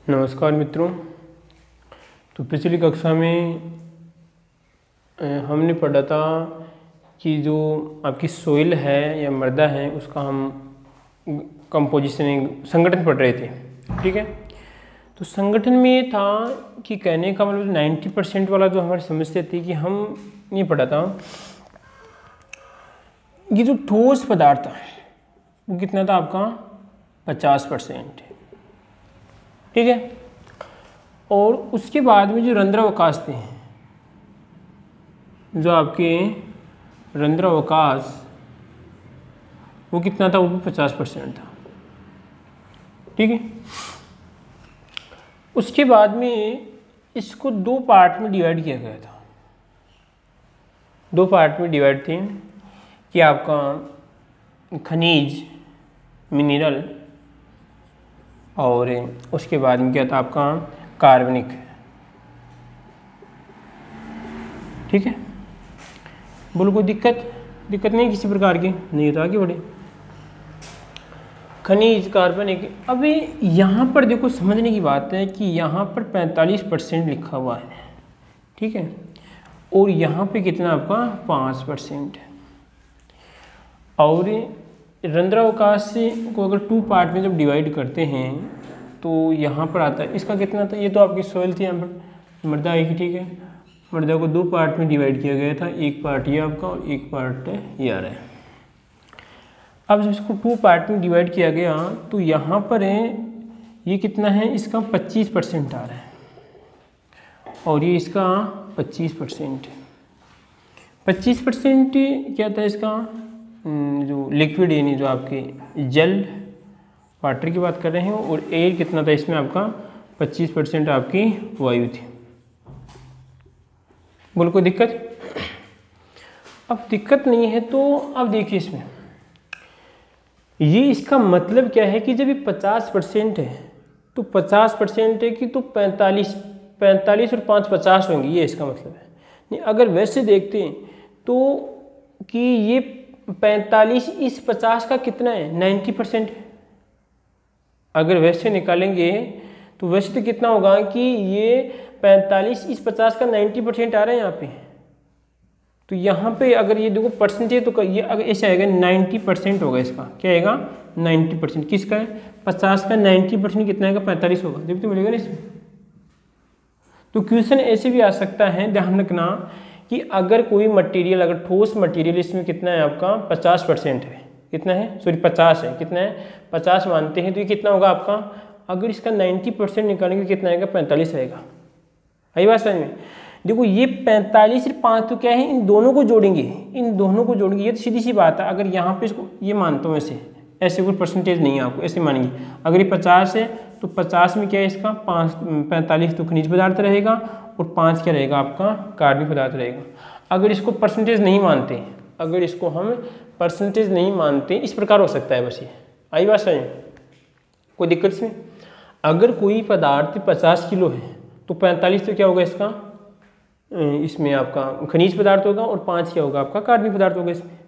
नमस्कार मित्रों। तो पिछली कक्षा में हमने पढ़ा था कि जो आपकी सोइल है या मृदा है उसका हम कंपोजिशन संगठन पढ़ रहे थे। ठीक है, तो संगठन में ये था कि कहने का मतलब 90% वाला जो हमारी समस्या थी कि हम ये पढ़ा था ये जो ठोस पदार्थ है वो कितना था आपका 50%। ठीक है, और उसके बाद में जो रंध्रावकाश थे, जो आपके रंध्रावकाश वो कितना था, वो भी 50% था। ठीक है, उसके बाद में इसको दो पार्ट में डिवाइड किया गया था। दो पार्ट में डिवाइड थे कि आपका खनिज मिनरल और उसके बाद में क्या था आपका कार्बनिक। ठीक है, बोलो कोई दिक्कत नहीं किसी प्रकार की नहीं होता आगे बढ़े। खनिज कार्बनिक। अभी यहाँ पर देखो समझने की बात है कि यहाँ पर 45% लिखा हुआ है। ठीक है, और यहाँ पे कितना आपका 5%। और रंध्रावकाश को अगर टू पार्ट में जब डिवाइड करते हैं तो यहाँ पर आता है इसका कितना था। ये तो आपकी सोइल थी, यहाँ पर मृदा आएगी। ठीक है, मृदा को दो पार्ट में डिवाइड किया गया था, एक पार्ट ये आपका और एक पार्ट ये आ रहा है। अब जब इसको टू पार्ट में डिवाइड किया गया तो यहाँ पर ये कितना है, इसका 25% आ रहा है और ये इसका 25%। 25% क्या था इसका, जो लिक्विड यानी जो आपके जल वाटर की बात कर रहे हैं, और एयर कितना था इसमें आपका 25% आपकी वायु थी। बोलो कोई दिक्कत। अब दिक्कत नहीं है तो अब देखिए इसमें ये इसका मतलब क्या है कि जब ये 50% है तो 50% है कि तो 45 और 5 50 होंगे, ये इसका मतलब है। नहीं, अगर वैसे देखते हैं तो कि ये 45 इस 50 का कितना है 90% है। अगर वैसे निकालेंगे तो वैसे तो कितना होगा कि ये 45 इस 50 का 90% आ रहा है यहाँ पे। तो यहाँ पे अगर ये देखो परसेंटेज तो ये अगर ऐसे आएगा 90% होगा इसका। क्या आएगा 90%। किसका है 50 का 90% कितना आएगा 45 होगा, जब तो मिलेगा ना इसमें। तो क्वेश्चन ऐसे भी आ सकता है, ध्यान रखना कि अगर कोई मटेरियल, अगर ठोस मटेरियल इसमें कितना है आपका 50% है, कितना है सॉरी 50 है, कितना है 50 मानते हैं तो ये कितना होगा आपका, अगर इसका 90% निकालेंगे कितना आएगा 45 आएगा। आई बात समझ में। देखो ये 45 और 5 तो क्या है, इन दोनों को जोड़ेंगे, ये तो सीधी सी बात है। अगर यहाँ पे इसको ये मानता हूँ ऐसे कोई परसेंटेज नहीं है, आपको ऐसे मानेंगे। अगर ये 50 है तो 50 में क्या है इसका 45 तो खनिज पदार्थ रहेगा और 5 क्या रहेगा आपका कार्बनिक पदार्थ रहेगा। अगर इसको परसेंटेज नहीं मानते, अगर इसको हम परसेंटेज नहीं मानते, इस प्रकार हो सकता है बस ये। आई बात समझ, कोई दिक्कत इसमें। अगर कोई पदार्थ 50 किलो है तो 45 तो क्या होगा इसका, इसमें आपका खनिज पदार्थ होगा और 5 क्या होगा आपका कार्बनिक पदार्थ होगा इसमें।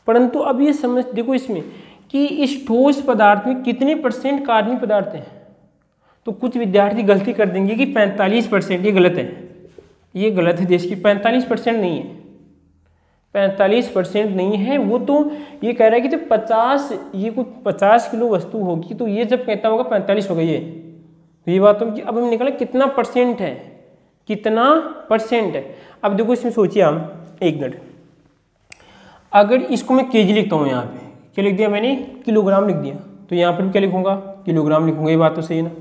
परंतु अब ये समझ देखो इसमें कि इस ठोस पदार्थ में कितने % कार्बनिक पदार्थ हैं। तो कुछ विद्यार्थी गलती कर देंगे कि 45%, ये गलत है, ये गलत है देश की। 45% नहीं है, 45% नहीं है। वो तो ये कह रहा है कि जब 50 ये कुछ 50 किलो वस्तु होगी तो ये जब कहता होगा 45 होगा ये। तो ये बात तो अब हम निकाला कितना % है, कितना % है। अब देखो इसमें सोचिए हम एक मिनट, अगर इसको मैं केजी लिखता हूँ, यहाँ पे क्या लिख दिया मैंने, किलोग्राम लिख दिया, तो यहाँ पर भी क्या लिखूंगा किलोग्राम लिखूंगा, ये बात तो सही है ना।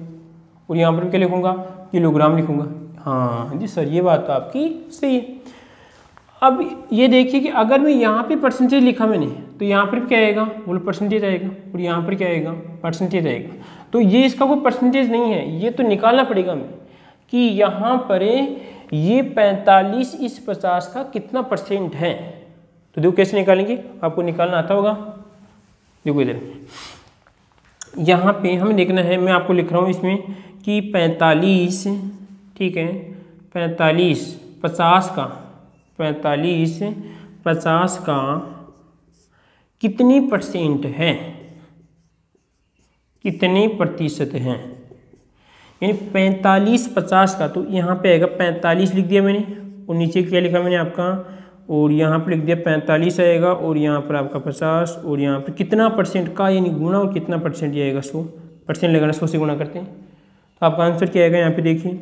और यहाँ पर भी क्या लिखूंगा किलोग्राम लिखूंगा। हाँ जी सर, ये बात तो आपकी सही है। अब ये देखिए कि अगर मैं यहाँ पे परसेंटेज लिखा मैंने तो यहाँ पर भी क्या आएगा, बोलो परसेंटेज आएगा, और यहाँ पर क्या आएगा परसेंटेज आएगा। तो ये इसका कोई परसेंटेज नहीं है, ये तो निकालना पड़ेगा हमें कि यहाँ पर ये 45 इस 50 का कितना % है। तो देखो कैसे निकालेंगे, आपको निकालना आता होगा। देखो इधर यहाँ पे हमें देखना है, मैं आपको लिख रहा हूँ इसमें कि 45, ठीक है 45 50 का 45 50 का कितनी % है, कितने प्रतिशत हैं। यानी 45-50 का, तो यहाँ पे आएगा 45 लिख दिया मैंने, और नीचे क्या लिखा मैंने आपका, और यहाँ पर लिख दिया 45 आएगा, और यहाँ पर आपका 50, और यहाँ पर कितना परसेंट का यानी गुना, और कितना परसेंट ये आएगा 100% लगाना, 100 से गुना करते हैं। तो आपका आंसर क्या आएगा, यहाँ पे देखिए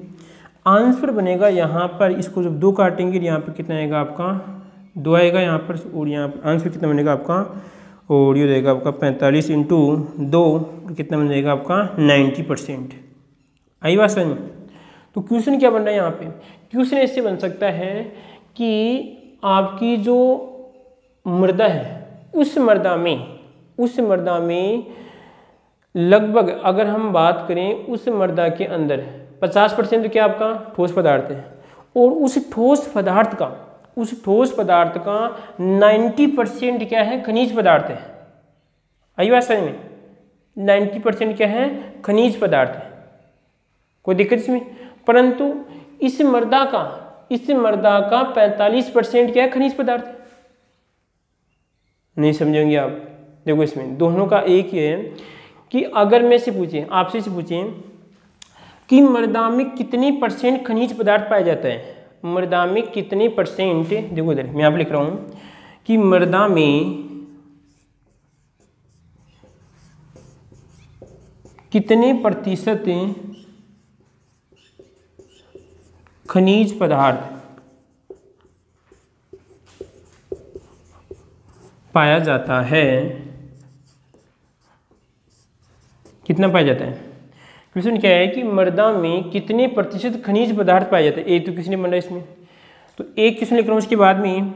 आंसर बनेगा यहाँ पर, इसको जब 2 काटेंगे यहाँ पर कितना आएगा आपका 2 आएगा यहाँ पर, और यहाँ पर आंसर कितना बनेगा आपका, और ये रहेगा आपका 45 × 2, कितना बन जाएगा आपका 90%। आई बात समझ में। तो क्वेश्चन क्या बन रहा है यहाँ पे, क्वेश्चन ऐसे बन सकता है कि आपकी जो मृदा है उस मृदा में लगभग अगर हम बात करें उस मृदा के अंदर 50% क्या आपका ठोस पदार्थ है, और उस ठोस पदार्थ का 90% क्या है, खनिज पदार्थ है। आई बात समझ में, 90% क्या है, खनिज पदार्थ है, कोई दिक्कत इसमें। परंतु इस मृदा का 45% क्या है, खनिज पदार्थ है। नहीं समझेंगे आप। देखो इसमें दोनों का एक ही है कि अगर मैं आपसे पूछें कि मृदा में कितनी % खनिज पदार्थ पाया जाता है, मृदा में कितने %, देखो इधर मैं यहाँ पे लिख रहा हूँ कि मृदा में कितने प्रतिशत खनिज पदार्थ पाया जाता है, कितना पाया जाता है। क्वेश्चन क्या है कि मृदा में कितने प्रतिशत खनिज पदार्थ पाया जाता है। एक तो किसने बन रहा है इसमें, तो एक क्वेश्चन लिख रहा हूँ उसके बाद में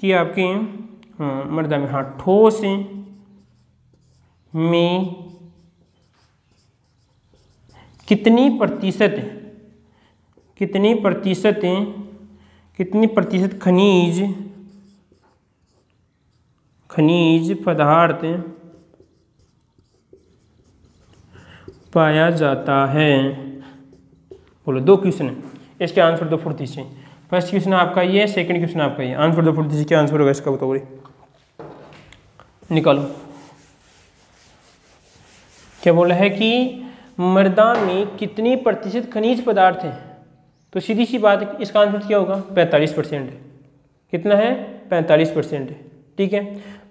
कि आपके मृदा में ठोस में कितनी प्रतिशत खनिज पदार्थ पाया जाता है। बोलो 2 क्वेश्चन है, इसके आंसर दो फुर्ती से। फर्स्ट क्वेश्चन आपका ये, सेकंड क्वेश्चन आपका ये, आंसर दो फुर्ती से। क्या आंसर होगा इसका बताओ, निकालो। क्या बोला है कि मृदा में कितनी प्रतिशत खनिज पदार्थ है, तो सीधी सी बात है इसका आंसर क्या होगा, 45%। कितना है, 45%। ठीक है।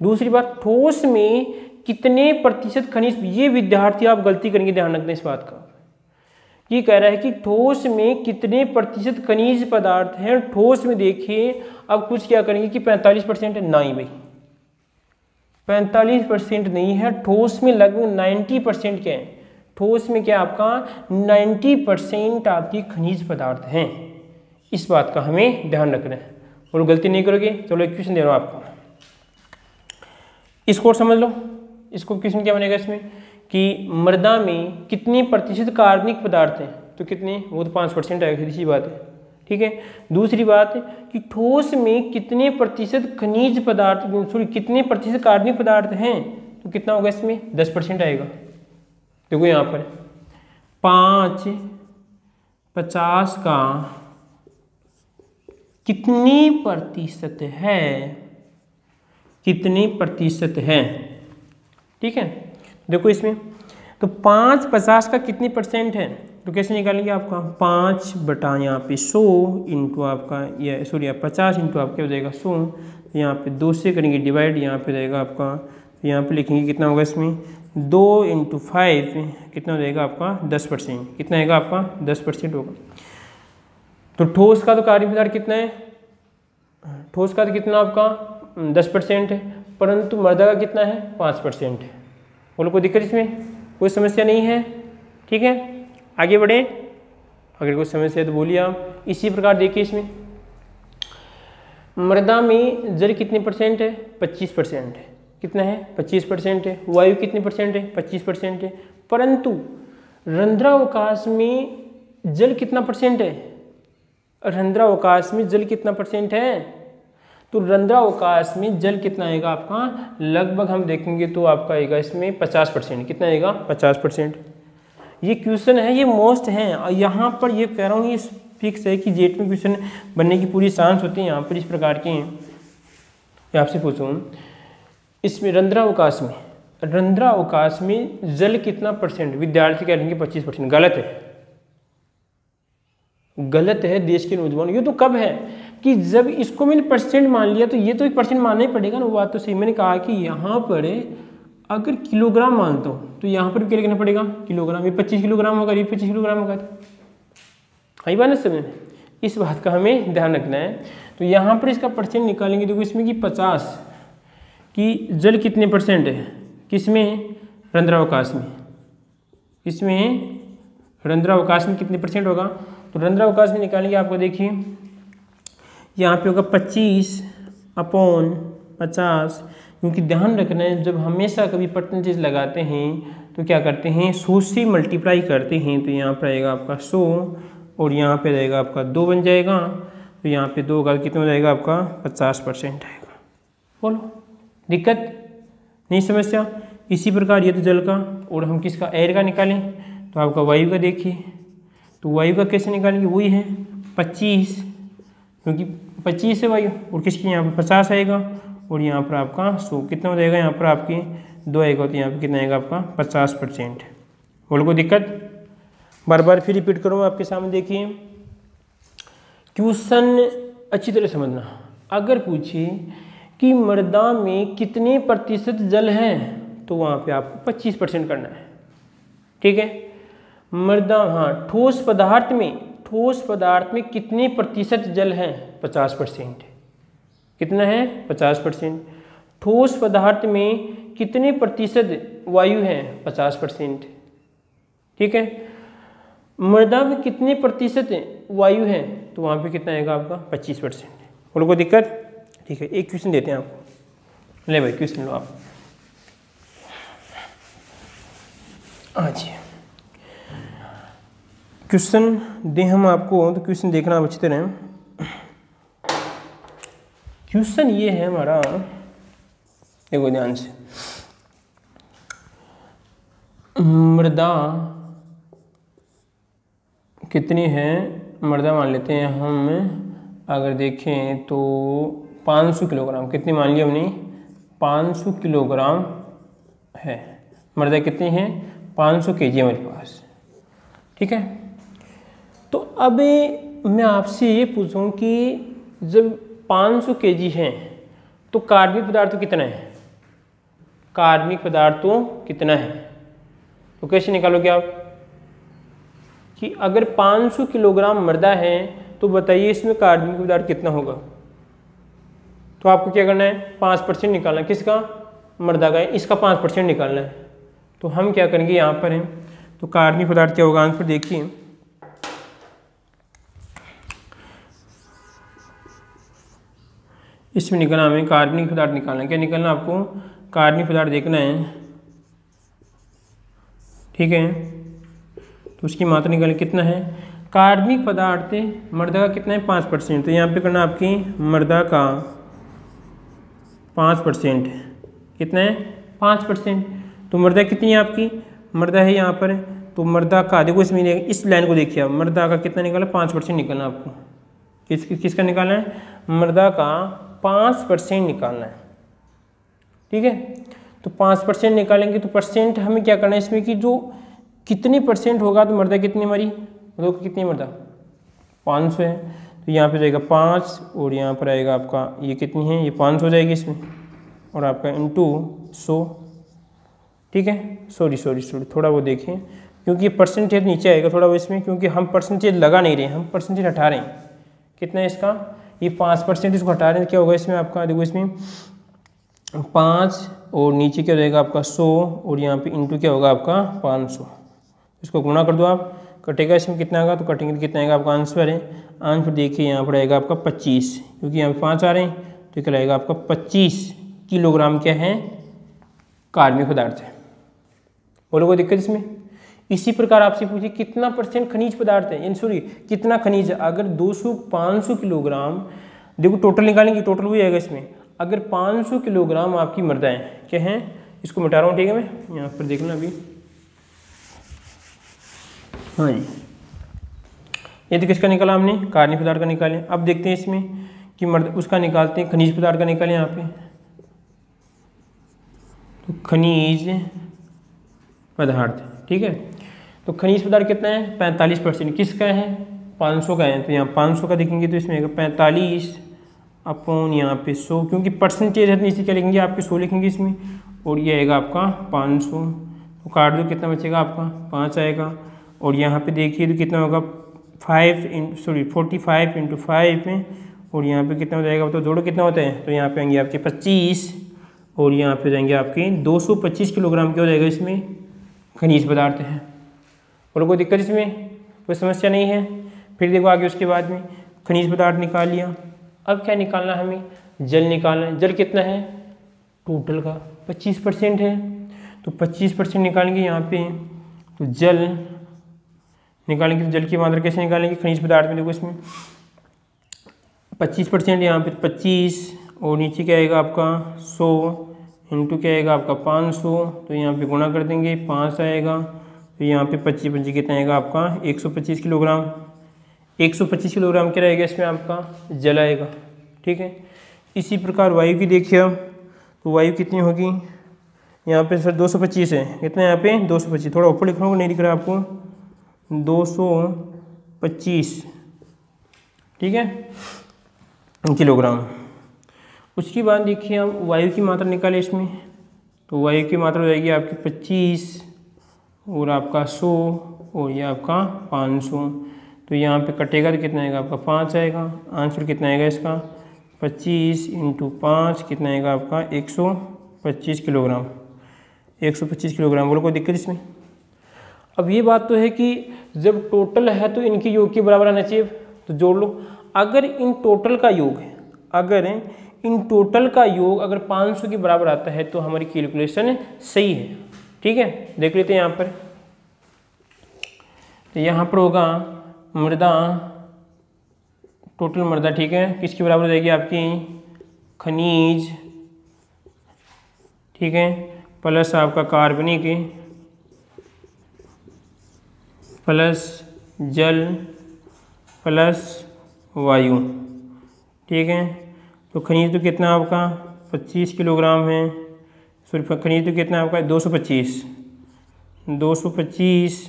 दूसरी बात, ठोस में कितने प्रतिशत खनिज, ये विद्यार्थी आप गलती करेंगे, ध्यान रखना इस बात का। ये कह रहा है कि ठोस में कितने प्रतिशत खनिज पदार्थ हैं। ठोस में देखिए अब कुछ क्या करेंगे कि 45% है, नहीं भाई 45% नहीं है, ठोस में लगभग 90% क्या है, ठोस में क्या आपका 90% आपकी खनिज पदार्थ हैं। इस बात का हमें ध्यान रखना है और गलती नहीं करोगे। चलो एक क्वेश्चन दे रहा हूँ आपको, इसको समझ लो। इसको क्वेश्चन क्या बनेगा इसमें कि मृदा में कितनी प्रतिशत कार्बनिक पदार्थ हैं, तो कितने, वो तो 5% आएगा, सीधी सी बात है। ठीक है। दूसरी बात कि ठोस में कितने प्रतिशत खनिज पदार्थ, सॉरी कितने प्रतिशत कार्बनिक पदार्थ हैं, तो कितना होगा इसमें 10% आएगा। देखो यहाँ पर 5 50 का कितनी प्रतिशत है, कितनी प्रतिशत है। ठीक है। देखो इसमें तो 5 50 का कितनी % है, तो कैसे निकालेंगे आपका 5 बटा यहाँ पे 100 इंटू आपका या सॉरी 50 इंटू आपके हो जाएगा 100, यहाँ पे 2 से करेंगे डिवाइड, यहाँ पे रहेगा आपका, यहाँ पे लिखेंगे कितना होगा इसमें 2 × 5 कितना हो जाएगा आपका 10%। कितना आएगा आपका 10% होगा। तो ठोस का तो कार्बनिक पदार्थ कितना है, ठोस का तो कितना आपका 10% है, परंतु मृदा का कितना है 5% है। बोलो कोई दिक्कत इसमें, कोई समस्या नहीं है। ठीक है, आगे बढ़े। अगर कोई समस्या है तो बोलिए आप। इसी प्रकार देखिए इसमें मृदा में जल कितने % है, 25% है। कितना है 25% है। वायु कितने % है, 25% है। परंतु रंध्रावकाश में जल कितना % है, रंध्रावकाश में जल कितना % है, तो रंध्रावकाश में जल कितना आएगा आपका, लगभग हम देखेंगे तो आपका आएगा इसमें 50%। कितना आएगा 50%। ये क्वेश्चन है, ये मोस्ट है। और यहाँ पर ये कह रहा हूँ ये फिक्स है कि जेट में क्वेश्चन बनने की पूरी चांस होती है। यहाँ पर इस प्रकार के हैं। आपसे पूछूँ इसमें रंध्रावकाश में जल कितना %, विद्यार्थी कह रहे हैं 25%। गलत है, गलत है देश के नौजवान। ये तो कब है कि जब इसको मैंने परसेंट मान लिया तो ये तो एक परसेंट मानना ही पड़ेगा ना। वो बात तो सही। मैंने कहा कि यहाँ पर अगर किलोग्राम मानता हूँ तो यहाँ पर भी क्या लिखना पड़ेगा किलोग्राम। ये 25 किलोग्राम होगा, ये 25 किलोग्राम होगा। आई बात ना समझ में, इस बात का हमें ध्यान रखना है। तो यहाँ पर इसका परसेंट निकालेंगे। देखो इसमें कि 50 की जल कितने परसेंट है, किसमें, रंध्रावकाश में। इसमें रंध्रावकाश में कितने परसेंट होगा, तो रंध्रावकाश में निकालेंगे आपको। देखिए यहाँ पे होगा 25/50, क्योंकि ध्यान रखना है जब हमेशा कभी परसेंटेज लगाते हैं तो क्या करते हैं 100 से मल्टीप्लाई करते हैं। तो यहाँ पर आएगा आपका 100 और यहाँ पे रहेगा आपका 2 बन जाएगा। तो यहाँ पे 2 का कितना हो जाएगा आपका 50% आएगा। बोलो दिक्कत नहीं, समस्या। इसी प्रकार ये तो जल का, और हम किसका, एयर का निकालें तो आपका वायु का। देखिए तो वायु का कैसे निकालेंगे, वही है 25, क्योंकि 25 है वायु, और किसकी यहाँ पर 50 आएगा, और यहाँ पर आपका 100 कितना हो जाएगा, यहाँ पर आपकी 2 आएगा, तो यहाँ पर कितना आएगा आपका 50%। बोलो कोई दिक्कत। बार बार फिर रिपीट करूँ आपके सामने। देखिए क्वेश्चन अच्छी तरह समझना। अगर पूछे कि मृदा में कितने प्रतिशत जल है तो वहाँ पे आपको 25% करना है। ठीक है। मृदा, हाँ, ठोस पदार्थ में कितने प्रतिशत जल है, 50%। कितना है, 50%। ठोस पदार्थ में कितने प्रतिशत वायु है, 50%। ठीक है। मृदा में कितने प्रतिशत वायु है तो वहाँ पे कितना आएगा आपका 25%। बोलो कोई दिक्कत। ठीक है, एक क्वेश्चन देते हैं आपको। ले भाई क्वेश्चन लो आप। जी क्वेश्चन दे हम आपको, तो क्वेश्चन देखना आप अच्छी तरह। क्वेश्चन ये है हमारा, देखो ध्यान से। मृदा कितनी है, मृदा मान लेते हैं हम, अगर देखें तो 500 किलोग्राम। कितनी मान लिया हमने, 500 किलोग्राम है। मृदा कितनी है, 500 kg हमारे पास। ठीक है। तो अब मैं आपसे ये पूछूं कि जब 500 kg है तो कार्बनिक पदार्थ कितना है, कार्बनिक पदार्थों कितना है। तो कैसे निकालोगे आप कि अगर 500 किलोग्राम मृदा है तो बताइए इसमें कार्बनिक पदार्थ कितना होगा। तो आपको क्या करना है, 5% निकालना है। किसका, मृदा का, इसका 5% निकालना है। तो हम क्या करेंगे, यहाँ पर हैं तो कार्बनिक पदार्थ क्या होगा, आंसर देखिए। इसमें निकालना हमें कार्बनिक पदार्थ निकालना है। क्या निकालना आपको, कार्बनिक पदार्थ देखना है। ठीक है। तो उसकी मात्रा निकालना कितना है, कार्बनिक पदार्थ मृदा का कितना है, 5%। तो यहाँ पे करना आपकी मृदा का 5%। कितना है, 5%। तो मृदा कितनी है आपकी, मृदा है यहाँ पर, तो मृदा का देखो इसमें, इस लाइन को देखिए आप, मृदा का कितना निकाला, 5% निकालना आपको। किसका निकालना है, मृदा का 5% निकालना है। ठीक है। तो 5% निकालेंगे तो परसेंट हमें क्या करना है इसमें कि जो कितनी परसेंट होगा, तो मृदा कितनी हमारी, देखो कितनी मृदा 500 है। तो यहाँ पे जाएगा 5 और यहाँ पर आएगा आपका ये कितनी है, ये 500 हो जाएगी इसमें, और आपका इंटू 100। ठीक है। सॉरी थोड़ा वो देखिए, क्योंकि ये परसेंटेज नीचे आएगा थोड़ा वो इसमें, क्योंकि हम परसेंटेज लगा नहीं रहे, हम परसेंटेज हटा रहे हैं। कितना है इसका, ये 5% इसको हटा रहे हैं। क्या होगा इसमें आपका, देखो इसमें 5 और नीचे क्या हो जाएगा आपका 100 और यहाँ पे इंटू क्या होगा आपका 500। इसको गुणा कर दो आप, कटेगा इसमें कितना आएगा, तो कटेंगे तो कितना आएगा आपका आंसर है। आंसर देखिए यहाँ पर आएगा आपका 25, क्योंकि यहाँ पे 5 आ रहे हैं, तो क्या आएगा आपका 25 किलोग्राम क्या है, कार्बनिक पदार्थ है। बोलो कोई दिक्कत इसमें। इसी प्रकार आपसे पूछिए कितना परसेंट खनिज पदार्थ है, सॉरी कितना खनिज है। अगर 500 किलोग्राम, देखो टोटल निकालेंगे, टोटल वही आएगा इसमें। अगर 500 किलोग्राम आपकी मृदाएं क्या हैं, इसको मिटा रहा हूँ। ठीक है, मैं यहाँ पर देखना अभी। हाँ जी, ये तो किसका निकाला हमने, कार्बनिक पदार्थ का निकाले। अब देखते हैं इसमें कि उसका निकालते हैं, खनिज पदार्थ का निकाले यहाँ पे। तो खनिज पदार्थ, ठीक है। तो खनिज पदार्थ कितना है, 45%। किसका है, 500 का है, तो यहाँ 500 का देखेंगे तो इसमें आएगा 45 अपॉन यहाँ पे 100, क्योंकि परसेंटेज है तो इसी क्या लिखेंगे आपके 100 लिखेंगे इसमें, और ये आएगा आपका 500। तो काट दो, कितना बचेगा आपका 5 आएगा। और यहाँ पे देखिए तो कितना होगा 45 इंटू 5 में, और यहाँ पे कितना हो जाएगा तो जोड़ो कितना होता है, तो यहाँ पे आएंगे आपके 25, और यहाँ पे जाएंगे आपके 225 किलोग्राम क्या हो जाएगा इसमें खनिज पदार्थ है। और कोई दिक्कत इसमें कोई समस्या नहीं है। फिर देखो आगे उसके बाद में खनिज पदार्थ निकाल लिया, अब क्या निकालना है हमें, जल निकालना है। जल कितना है टोटल का 25% है, तो 25% निकालेंगे यहाँ पे, तो जल निकालेंगे। तो जल की मात्रा कैसे निकालेंगे खनिज पदार्थ में, देखो इसमें 25% यहाँ पे 25, और नीचे क्या आएगा आपका 100 इंटू क्या आएगा आपका 500, तो यहाँ पे गुणा कर देंगे 5 आएगा, तो यहाँ पे 25 कितना आएगा आपका 125 किलोग्राम। 125 किलोग्राम क्या रहेगा इसमें आपका जल आएगा, ठीक है। इसी प्रकार वायु की देखिए अब, तो वायु कितनी होगी, यहाँ पे सर 225 है, कितना यहाँ पे 225, थोड़ा ऊपर लिख रहा हूँ नहीं दिख रहा आपको, 225, ठीक है किलोग्राम। उसके बाद देखिए हम वायु की मात्रा निकालें इसमें, तो वायु की मात्रा हो जाएगी आपकी 25 और आपका 100 और ये आपका 500, तो यहाँ पे कटेगा तो कितना आएगा आपका 5 आएगा। आंसर कितना आएगा इसका 25 इंटू 5 कितना आएगा आपका 125 किलोग्राम। 125 किलोग्राम, बोलो कोई दिक्कत इसमें। अब ये बात तो है कि जब टोटल है तो इनकी योग के बराबर आना चाहिए, तो जोड़ लो। अगर इन टोटल का योग है, अगर इन टोटल का योग अगर 500 के बराबर आता है तो हमारी कैलकुलेशन सही है, ठीक है। देख लेते हैं यहाँ पर, तो यहाँ पर होगा मृदा, टोटल मृदा, ठीक है, किसके बराबर हो जाएगी आपकी खनिज, ठीक है, प्लस आपका कार्बनिक प्लस जल प्लस वायु, ठीक है। तो खनिज तो कितना आपका 25 किलोग्राम है, सॉरी खनिज तो कितना आपका 225,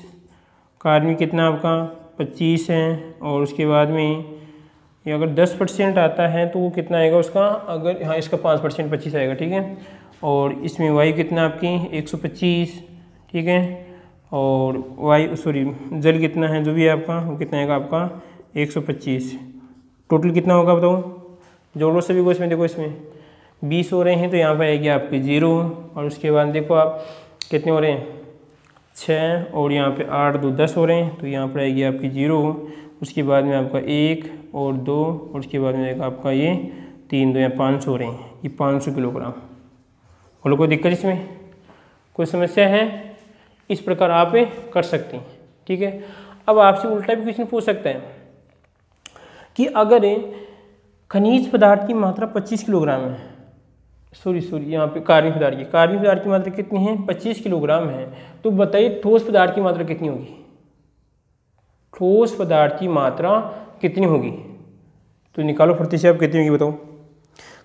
कार्बनिक कितना आपका 25 है, और उसके बाद में ये अगर 10% आता है तो वो कितना आएगा उसका, अगर हाँ इसका 5% 25 आएगा, ठीक है। और इसमें वायु कितना आपकी 125, ठीक है, और वायु सॉरी जल कितना है जो भी है आपका वो कितना आएगा आपका 125। टोटल कितना होगा बताओ, जोड़ो सभी को इसमें। देखो इसमें 20 हो रहे हैं तो यहाँ पर आएगी आपकी 0, और उसके बाद देखो आप कितने हो रहे हैं 6, और यहाँ पे 8 2 10 हो रहे हैं, तो यहाँ पर आएगी आपकी 0। उसके बाद में आपका 1 और 2, और उसके बाद में आएगा आपका ये 3 2 या 500 हो रहे हैं, ये 500 किलोग्राम। बोलो कोई दिक्कत इसमें, कोई समस्या है, इस प्रकार आप कर सकते हैं, ठीक है। अब आपसे उल्टा भी क्वेश्चन पूछ सकता है कि अगर खनिज पदार्थ की मात्रा 25 किलोग्राम है, सॉरी यहाँ पे कार्बनिक पदार्थ की मात्रा कितनी है 25 किलोग्राम है, तो बताइए ठोस पदार्थ की मात्रा कितनी होगी, ठोस पदार्थ की मात्रा कितनी होगी, तो निकालो फुर्ती से आप कितनी होगी बताओ।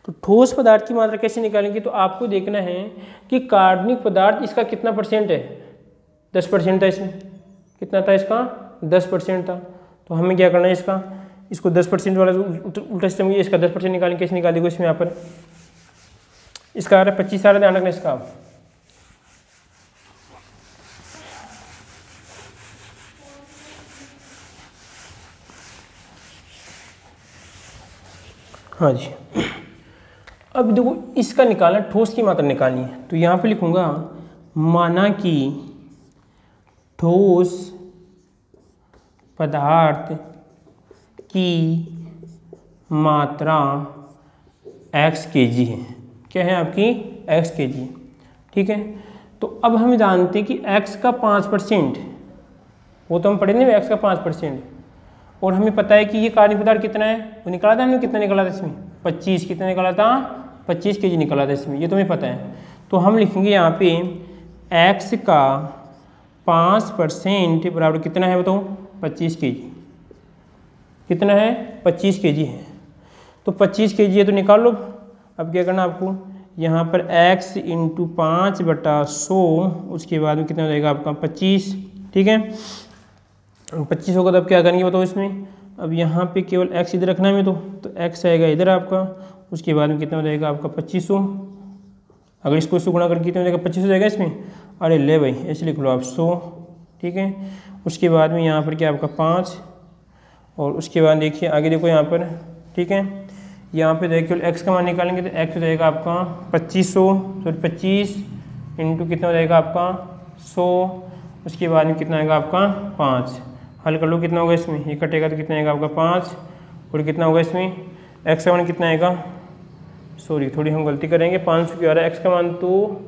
तो ठोस पदार्थ की मात्रा कैसे निकालेंगे, तो आपको देखना है कि कार्बनिक पदार्थ इसका कितना परसेंट है, 10% था, इसमें कितना था इसका 10% था, तो हमें क्या करना है इसको 10% वाला उल्टा सिस्टम, इसका 10% निकालेंगे, कैसे निकाल देंगे इसमें, यहाँ पर इसका आ रहा है 25 आ रहा है, ध्यान रखना इसका। हाँ जी, अब देखो इसका निकालना, ठोस की मात्रा निकालनी है, तो यहाँ पे लिखूंगा माना कि ठोस पदार्थ की मात्रा x kg है, क्या है आपकी x kg, ठीक है। तो अब हम जानते हैं कि x का 5%, वो तो हम पढ़े नहीं, x का 5%, और हमें पता है कि ये कार्बनिक पदार्थ कितना है, वो निकाला था हमने, कितना निकाला था इसमें 25, कितना निकाला था 25 kg निकाला था इसमें, ये तो हमें पता है। तो हम लिखेंगे यहाँ पे x का 5% बराबर कितना है बताओ 25 kg, कितना है 25 kg है, तो 25 kg है तो निकाल लो। अब क्या करना आपको, यहाँ पर x इंटू 5/100, उसके बाद में कितना हो जाएगा आपका 25, ठीक है। 25 होगा तो अब क्या करेंगे बताओ इसमें, अब यहाँ पे केवल x इधर रखना है तो x आएगा इधर आपका, उसके बाद में कितना हो जाएगा आपका 2500। अगर इसको इसको गुणा करके कितना हो जाएगा 2500 हो जाएगा इसमें। अरे ले भाई ऐसे लिख लो आप 100, ठीक है। उसके बाद में यहाँ पर क्या आपका 5, और उसके बाद देखिए आगे देखो यहाँ पर, ठीक है। यहाँ पे देखिए x का मान निकालेंगे तो x हो जाएगा आपका 2500, सॉरी 25 इंटू कितना हो जाएगा आपका 100, उसके बाद में कितना आएगा आपका 5। हल कर लो कितना होगा इसमें, ये कटेगा तो कितना आएगा आपका 5, और कितना होगा इसमें x का मान कितना आएगा, सॉरी थोड़ी हम गलती करेंगे, 500 क्यों आ रहा है x का मान, तो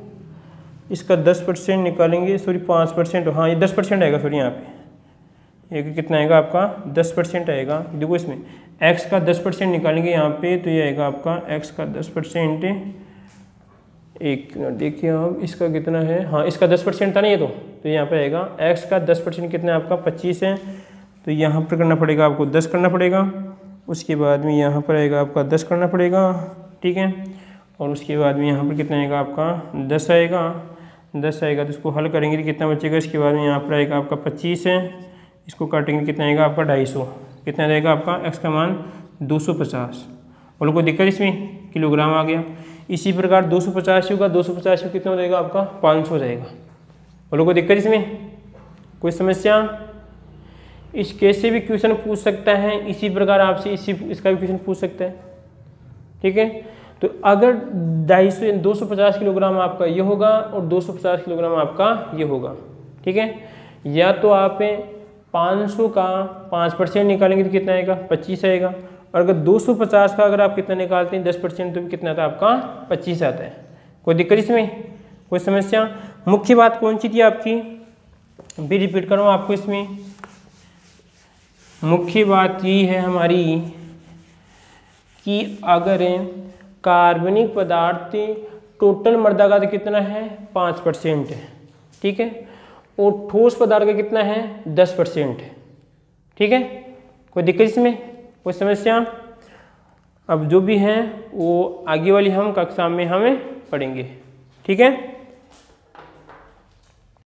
इसका 10% निकालेंगे, सॉरी 5%, हाँ ये 10% आएगा, सॉरी यहाँ पे ये कितना आएगा आपका 10% आएगा। देखो इसमें x का 10% निकालेंगे यहाँ पे, तो ये आएगा आपका x का 10%, एक मिनट देखिए आप इसका कितना है, हाँ इसका 10% था ना ये, तो यहाँ पे आएगा x का 10% कितना है आपका 25 है, तो यहाँ पर करना पड़ेगा आपको 10 करना पड़ेगा, उसके बाद में यहाँ पर आएगा आपका 10 करना पड़ेगा, ठीक है। और उसके बाद में यहाँ पर कितना आएगा आपका 10 आएगा, 10 आएगा तो इसको हल करेंगे तो कितना बचेगा, इसके बाद में यहाँ पर आएगा आपका 25 है, इसको काटेंगे कितना आएगा आपका 250, कितना रहेगा आपका x का मान 250। और कोई दिक्कत इसमें, किलोग्राम आ गया। इसी प्रकार 250 होगा, 250 कितना हो जाएगा आपका 500 हो जाएगा। और कोई दिक्कत इसमें, कोई समस्या। इस केस से भी क्वेश्चन पूछ सकता है, इसी प्रकार आपसे इसका भी क्वेश्चन पूछ सकता है, ठीक है। तो अगर 250 किलोग्राम आपका ये होगा और 250 किलोग्राम आपका ये होगा, ठीक है। या तो आप 500 का 5% निकालेंगे तो कितना आएगा 25 आएगा, और अगर 250 का अगर आप कितना निकालते हैं 10% तो भी कितना आता है आपका 25 आता है। कोई दिक्कत इसमें, कोई समस्या। मुख्य बात कौन सी थी आपकी, भी रिपीट करूँ आपको इसमें, मुख्य बात ये है हमारी कि अगर कार्बनिक पदार्थ टोटल मृदा का कितना है 5% है, ठीक है, और ठोस पदार्थ का कितना है 10% है, ठीक है। कोई दिक्कत इसमें, कोई समस्या। अब जो भी है वो आगे वाली हम कक्षा में हमें पढ़ेंगे, ठीक है।